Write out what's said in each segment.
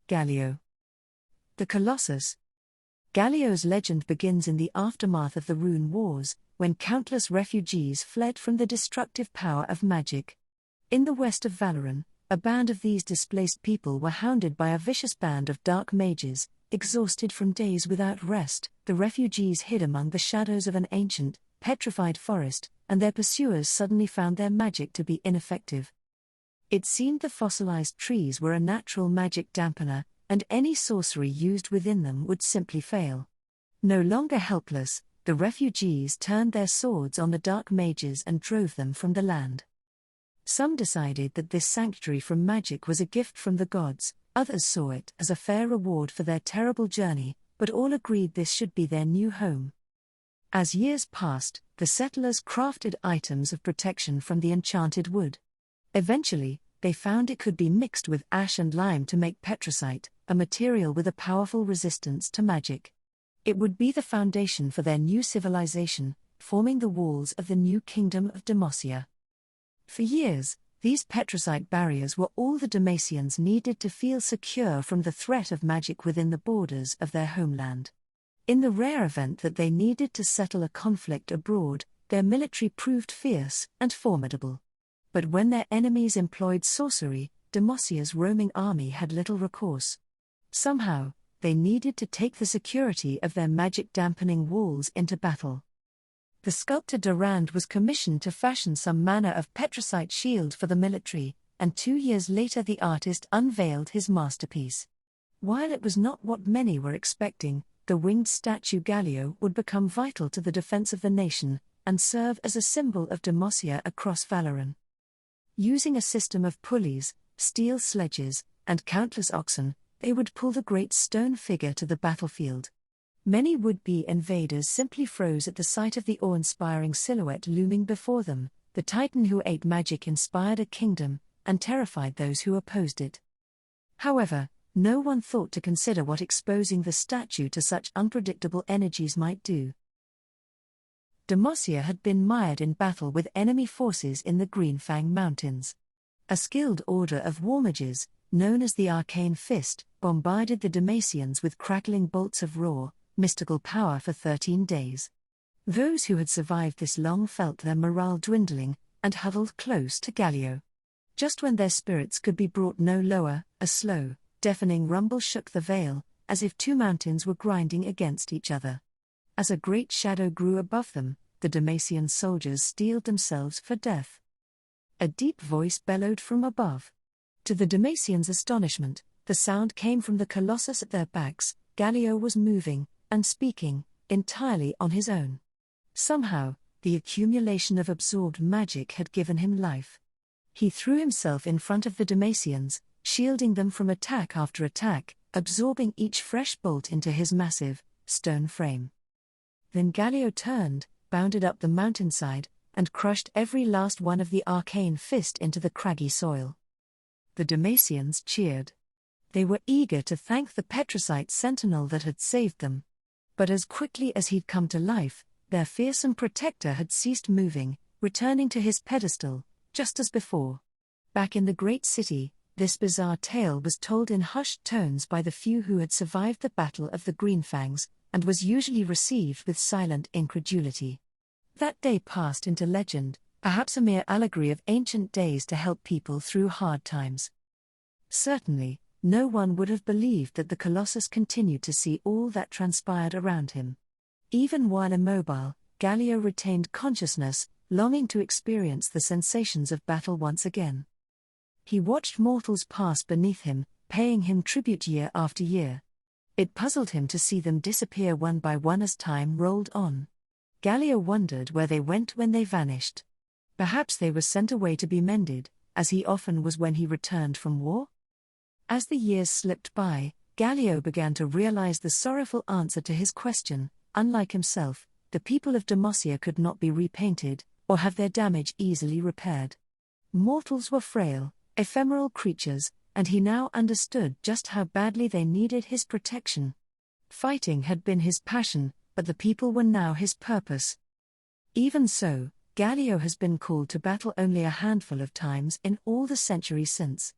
Galio. The Colossus. Galio's legend begins in the aftermath of the Rune Wars, when countless refugees fled from the destructive power of magic. In the west of Valoran, a band of these displaced people were hounded by a vicious band of dark mages. Exhausted from days without rest, the refugees hid among the shadows of an ancient, petrified forest, and their pursuers suddenly found their magic to be ineffective. It seemed the fossilized trees were a natural magic dampener, and any sorcery used within them would simply fail. No longer helpless, the refugees turned their swords on the dark mages and drove them from the land. Some decided that this sanctuary from magic was a gift from the gods, others saw it as a fair reward for their terrible journey, but all agreed this should be their new home. As years passed, the settlers crafted items of protection from the enchanted wood. Eventually, they found it could be mixed with ash and lime to make petricite, a material with a powerful resistance to magic. It would be the foundation for their new civilization, forming the walls of the new kingdom of Demacia. For years, these petricite barriers were all the Demacians needed to feel secure from the threat of magic within the borders of their homeland. In the rare event that they needed to settle a conflict abroad, their military proved fierce and formidable. But when their enemies employed sorcery, Demacia's roaming army had little recourse. Somehow, they needed to take the security of their magic-dampening walls into battle. The sculptor Durand was commissioned to fashion some manner of petricite shield for the military, and 2 years later the artist unveiled his masterpiece. While it was not what many were expecting, the winged statue Galio would become vital to the defense of the nation, and serve as a symbol of Demacia across Valoran. Using a system of pulleys, steel sledges, and countless oxen, they would pull the great stone figure to the battlefield. Many would-be invaders simply froze at the sight of the awe-inspiring silhouette looming before them. The titan who ate magic inspired a kingdom, and terrified those who opposed it. However, no one thought to consider what exposing the statue to such unpredictable energies might do. Demacia had been mired in battle with enemy forces in the Greenfang Mountains. A skilled order of war mages, known as the Arcane Fist, bombarded the Demacians with crackling bolts of raw, mystical power for 13 days. Those who had survived this long felt their morale dwindling, and huddled close to Galio. Just when their spirits could be brought no lower, a slow, deafening rumble shook the veil, as if two mountains were grinding against each other. As a great shadow grew above them, the Demacian soldiers steeled themselves for death. A deep voice bellowed from above. To the Demacians' astonishment, the sound came from the Colossus at their backs. Galio was moving, and speaking, entirely on his own. Somehow, the accumulation of absorbed magic had given him life. He threw himself in front of the Demacians, shielding them from attack after attack, absorbing each fresh bolt into his massive, stone frame. Then Galio turned, bounded up the mountainside, and crushed every last one of the arcane fist into the craggy soil. The Demacians cheered. They were eager to thank the petricite sentinel that had saved them. But as quickly as he'd come to life, their fearsome protector had ceased moving, returning to his pedestal, just as before. Back in the great city, this bizarre tale was told in hushed tones by the few who had survived the Battle of the Greenfangs, and was usually received with silent incredulity. That day passed into legend, perhaps a mere allegory of ancient days to help people through hard times. Certainly, no one would have believed that the Colossus continued to see all that transpired around him. Even while immobile, Galio retained consciousness, longing to experience the sensations of battle once again. He watched mortals pass beneath him, paying him tribute year after year. It puzzled him to see them disappear one by one as time rolled on. Galio wondered where they went when they vanished. Perhaps they were sent away to be mended, as he often was when he returned from war? As the years slipped by, Galio began to realize the sorrowful answer to his question. Unlike himself, the people of Demacia could not be repainted, or have their damage easily repaired. Mortals were frail, ephemeral creatures, and he now understood just how badly they needed his protection. Fighting had been his passion, but the people were now his purpose. Even so, Galio has been called to battle only a handful of times in all the centuries since.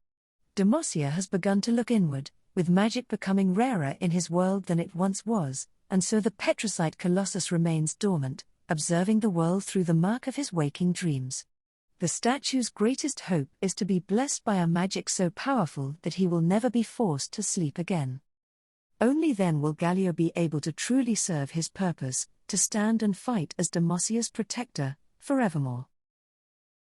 Demacia has begun to look inward, with magic becoming rarer in his world than it once was, and so the Petricite Colossus remains dormant, observing the world through the murk of his waking dreams. The statue's greatest hope is to be blessed by a magic so powerful that he will never be forced to sleep again. Only then will Galio be able to truly serve his purpose, to stand and fight as Demosia's protector, forevermore.